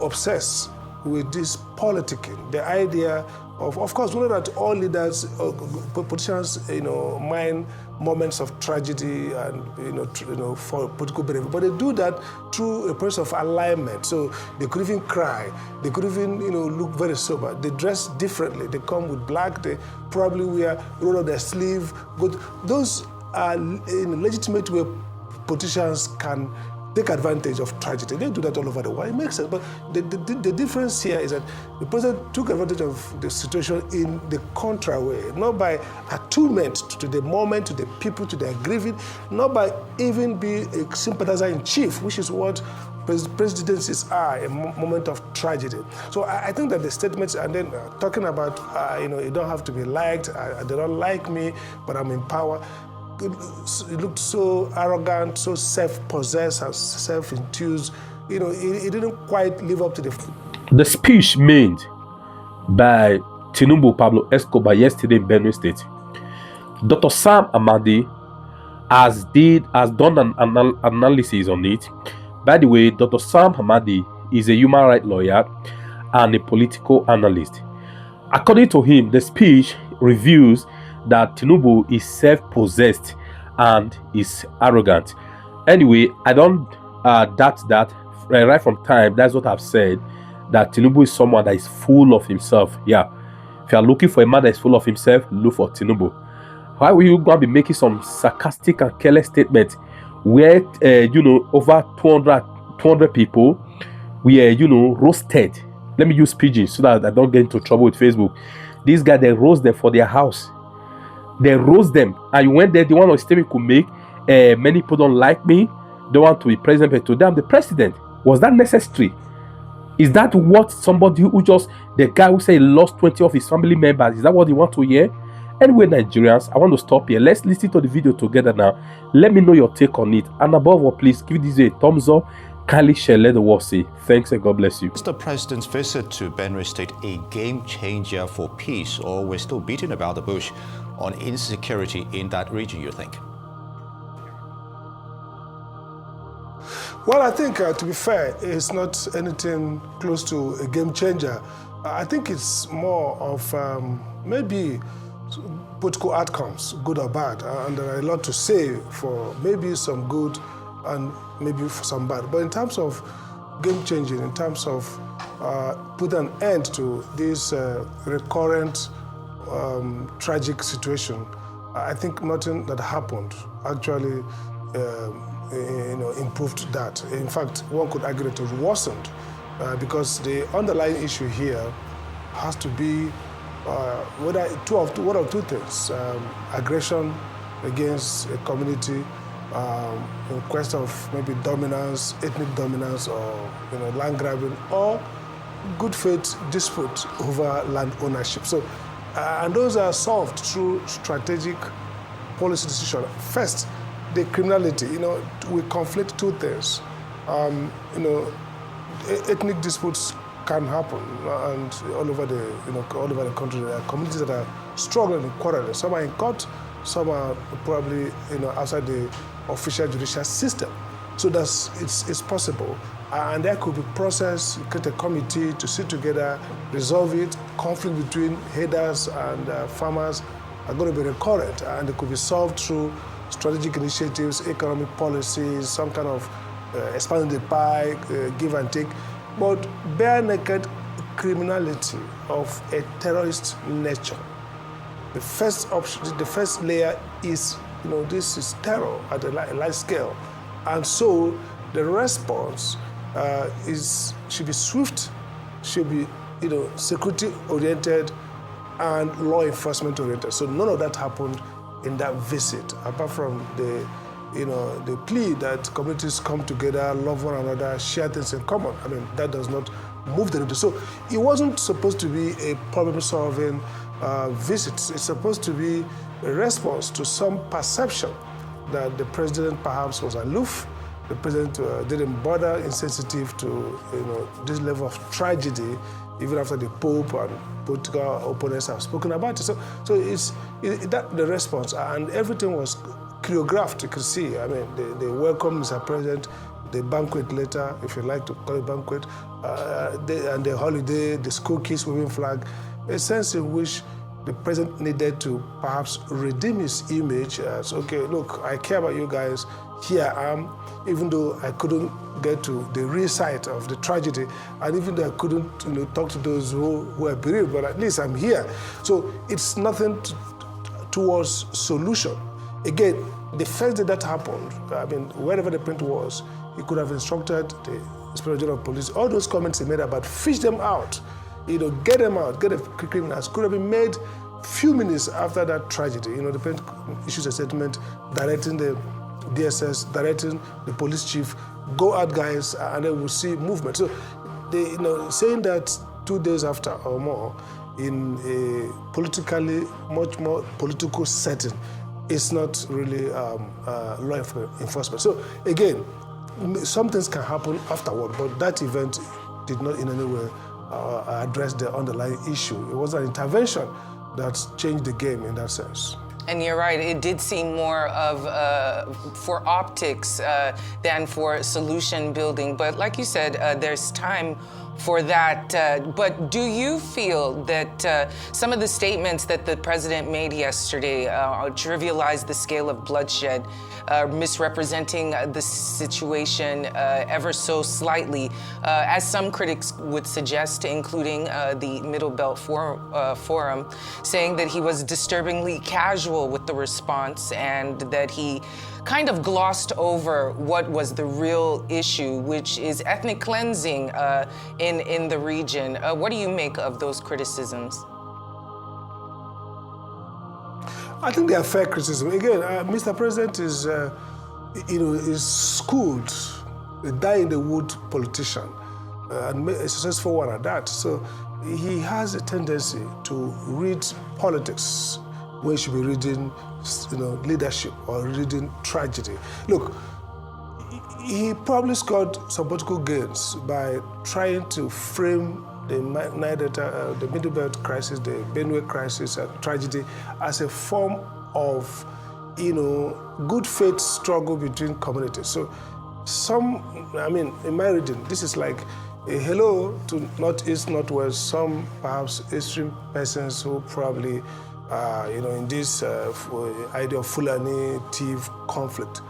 obsessed with this politicking, the idea of course, we know that all leaders, politicians, mind moments of tragedy and for political benefit, but they do that through a process of alignment. So they could even cry, they could even look very sober. They dress differently. They come with black. They probably wear roll up their sleeve. Good. Those are in a legitimate way politicians can take advantage of tragedy. They do that all over the world. It makes sense. But the difference here is that the president took advantage of the situation in the contra way, not by attunement to the moment, to the people, to their grieving, not by even being a sympathizer in chief, which is what presidencies are, a moment of tragedy. So I think that the statements, and then talking about, you don't have to be liked, they don't like me, but I'm in power. It looked so arrogant, so self-possessed, and self-enthused. It didn't quite live up to the speech made by Tinubu Pablo Escobar yesterday in Benue State. Dr. Sam Amadi has done an analysis on it. By the way, Dr. Sam Amadi is a human rights lawyer and a political analyst. According to him, the speech reveals that Tinubu is self-possessed and is arrogant. Anyway, I don't doubt that. Right from time, that's what I've said, that Tinubu is someone that is full of himself. Yeah, if you are looking for a man that is full of himself, look for Tinubu. Why will you go and be making some sarcastic and careless statements where over 200 people were roasted? Let me use pidgin so that I don't get into trouble with Facebook. These guys, they roast them for their house. They roast them, and you went there. The one of the statement could make, many people don't like me, don't want to be president, but to them, the president. Was that necessary? Is that what somebody who the guy who say he lost 20 of his family members, is that what you want to hear? Anyway, Nigerians, I want to stop here. Let's listen to the video together now. Let me know your take on it. And above all, please give this a thumbs up. Kindly share, let the world say. Thanks and God bless you. Is the president's visit to Benue State a game changer for peace, or we're still beating about the bush on insecurity in that region, you think? Well, I think, to be fair, it's not anything close to a game changer. I think it's more of maybe political outcomes, good or bad, and there are a lot to say for maybe some good and maybe for some bad. But in terms of game changing, in terms of put an end to this recurrent tragic situation, I think nothing that happened actually improved that. In fact, one could argue that it worsened because the underlying issue here has to be whether one of two things: aggression against a community in quest of maybe dominance, ethnic dominance, or land grabbing, or good faith dispute over land ownership. So, and those are solved through strategic policy decision. First, the criminality. We conflate two things. Ethnic disputes can happen, and all over the country, there are communities that are struggling and quarreling. Some are in court, some are probably outside the official judicial system. So it's possible, and there could be process. Create a committee to sit together, resolve it. Conflict between herders and farmers are going to be recurrent, and it could be solved through strategic initiatives, economic policies, some kind of expanding the pie, give and take. But bare naked criminality of a terrorist nature. The first option, the first layer is, this is terror at a large scale. And so the response should be swift, should be, security oriented and law enforcement oriented. So none of that happened in that visit, apart from the plea that communities come together, love one another, share things in common. I mean, that does not move the needle. So it wasn't supposed to be a problem-solving visit. It's supposed to be a response to some perception that the president perhaps was aloof, the president didn't bother, insensitive to this level of tragedy, even after the Pope and political opponents have spoken about it. So it's that the response, and everything was choreographed. You could see. I mean, they welcomed Mr. President. the banquet later, if you like to call it banquet, and the holiday, the school kids waving flag, a sense in which the president needed to perhaps redeem his image as, okay, look, I care about you guys, here I am, even though I couldn't get to the real site of the tragedy, and even though I couldn't talk to those who were bereaved, but at least I'm here. So it's nothing towards solution. Again, the first day that happened, I mean, wherever the print was, he could have instructed the Inspector General of Police, all those comments he made about fish them out, get them out, get the criminals, could have been made few minutes after that tragedy. The president issues a statement directing the DSS, directing the police chief, go out guys, and then we'll see movement. So, saying that 2 days after or more in a politically, much more political setting, is not really law enforcement. So again, some things can happen afterward, but that event did not in any way address the underlying issue. It was an intervention that changed the game in that sense. And you're right, it did seem more of for optics than for solution building. But like you said, there's time for that. But do you feel that some of the statements that the president made yesterday trivialized the scale of bloodshed, misrepresenting the situation ever so slightly, as some critics would suggest, including the Middle Belt Forum, saying that he was disturbingly casual with the response and that he kind of glossed over what was the real issue, which is ethnic cleansing in the region. What do you make of those criticisms? I think they are fair criticism. Again, Mr. President is, is schooled, a die-in-the-wood politician, and a successful one at that. So he has a tendency to read politics when he should be reading, leadership or reading tragedy. Look, he probably scored some political gains by trying to frame the Middle Belt crisis, the Benue crisis, and tragedy as a form of, good faith struggle between communities. So in my reading, this is like a hello to Northeast, Northwest, some perhaps extreme persons who probably, in this idea of Fulani thief conflict.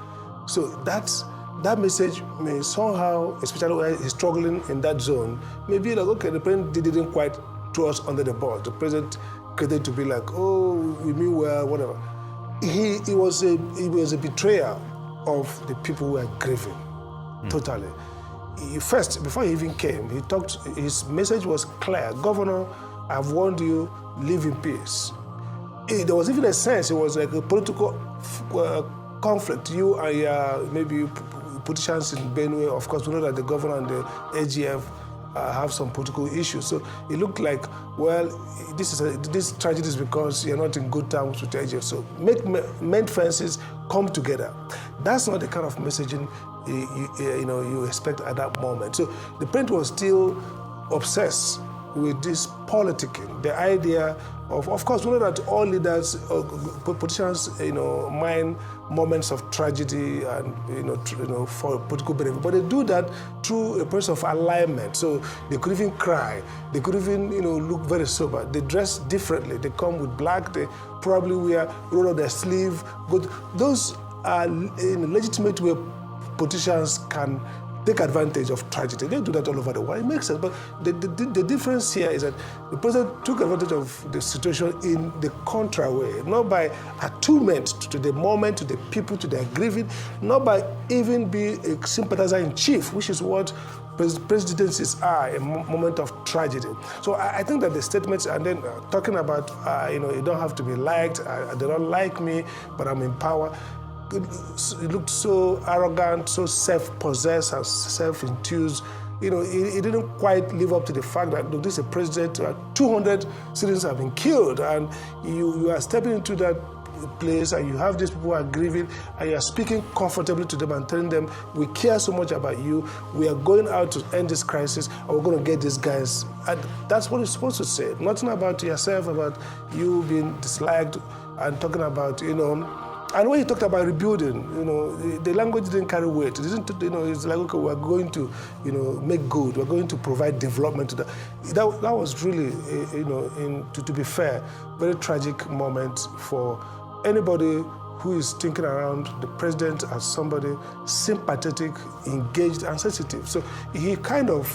So that message may somehow, especially when he's struggling in that zone, may be like, okay, the president didn't quite throw us under the bus. The president created to be like, oh, we mean well, whatever. He was a betrayer of the people who were grieving, totally. First, before he even came, his message was clear. Governor, I've warned you, live in peace. There was even a sense, it was like a political conflict. You and maybe politicians in Benue, of course, we know that the governor and the AGF have some political issues. So it looked like, well, this tragedy is because you're not in good terms with the AGF. So mend fences, come together. That's not the kind of messaging you expect at that moment. So the president was still obsessed with this politicking, the idea of course, we know that all leaders, politicians, mind moments of tragedy and, for political benefit, but they do that through a process of alignment. So they could even cry, they could even, look very sober. They dress differently. They come with black. They probably wear roll up their sleeve. But those are in a legitimate way politicians can take advantage of tragedy. They do that all over the world. It makes sense. But the difference here is that the president took advantage of the situation in the contra way, not by attunement to the moment, to the people, to their grieving, not by even being a sympathizer in chief, which is what presidencies are, a moment of tragedy. So I think that the statements, and then talking about, you don't have to be liked, they don't like me, but I'm in power. It looked so arrogant, so self-possessed and self-enthused. It didn't quite live up to the fact that, look, this is a president, 200 citizens have been killed, and you are stepping into that place and you have these people who are grieving and you are speaking comfortably to them and telling them, we care so much about you, we are going out to end this crisis and we're going to get these guys. And that's what you're supposed to say. Nothing about yourself, about you being disliked and talking about, And when he talked about rebuilding, the language didn't carry weight. It didn't, it's like, okay, we're going to, make good. We're going to provide development to that. That was really, to be fair, very tragic moment for anybody who is thinking around the president as somebody sympathetic, engaged, and sensitive. So he kind of,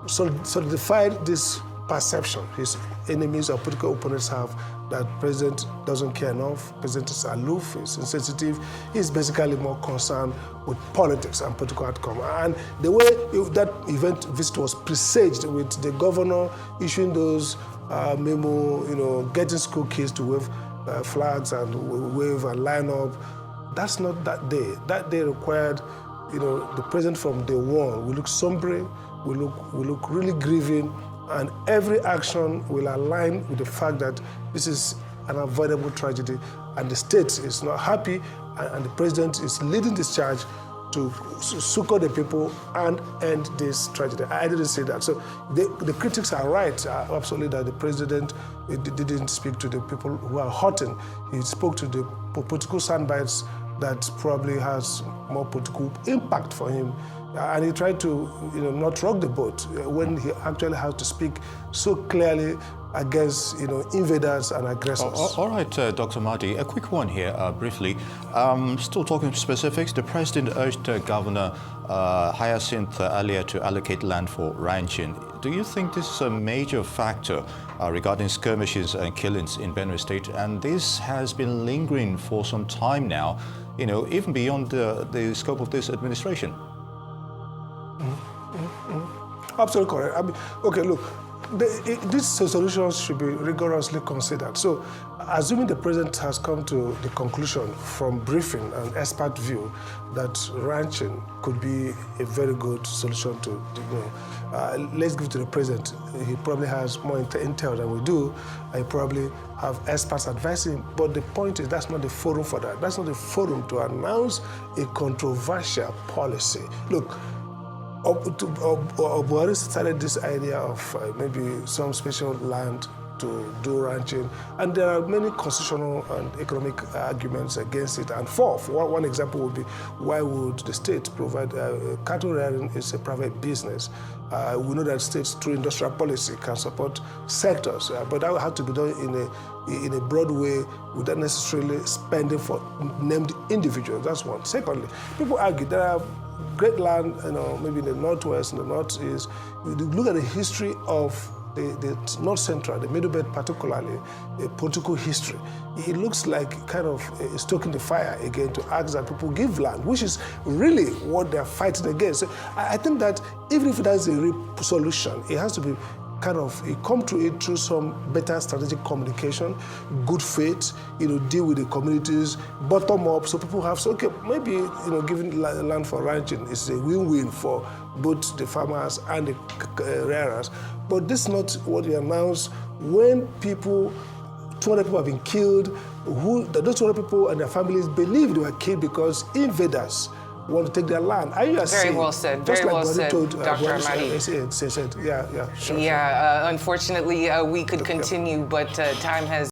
solidified this perception his enemies or political opponents have that president doesn't care enough, president is aloof, is insensitive, he's basically more concerned with politics and political outcome. And the way that event visit was presaged with the governor issuing those memo, getting school kids to wave flags and wave and line up, that's not that day. That day required, the president from day one will look sombre, will look really grieving, and every action will align with the fact that this is an avoidable tragedy and the state is not happy and the president is leading this charge to succor the people and end this tragedy. I didn't say that. So the critics are right, absolutely, that the president didn't speak to the people who are hurting. He spoke to the political soundbites that probably has more political impact for him. And he tried to, not rock the boat when he actually had to speak so clearly against, invaders and aggressors. All right, Dr. Amadi, a quick one here, briefly. Still talking specifics, the president urged Governor Hyacinth earlier to allocate land for ranching. Do you think this is a major factor regarding skirmishes and killings in Benue State? And this has been lingering for some time now, even beyond the scope of this administration. Absolutely correct. I mean, okay, look, these solutions should be rigorously considered. So, assuming the president has come to the conclusion from briefing and expert view that ranching could be a very good solution to, let's give it to the president. He probably has more intel than we do. I probably have experts advising. But the point is, that's not the forum for that. That's not the forum to announce a controversial policy. Look, Buhari started this idea of maybe some special land to do ranching, and there are many constitutional and economic arguments against it and for. One example would be, why would the state provide cattle rearing is a private business. We know that states through industrial policy can support sectors, but that will have to be done in a broad way without necessarily spending for named individuals. That's one. Secondly, people argue there are great land, maybe in the northwest and the northeast. You look at the history of the north central, the middle belt particularly, the political history. It looks like kind of stoking the fire again to ask that people give land, which is really what they're fighting against. So I think that even if that's a real solution, it has to be kind of come to it through some better strategic communication, good faith, deal with the communities, bottom up, so people have, so okay, maybe, giving land for ranching is a win-win for both the farmers and the rearers. But this is not what we announce when 200 people have been killed, those 200 people and their families believe they were killed because invaders want to take their land. Very well said. Very well said, Dr. Amadi. Sure. Unfortunately, we could continue, but time has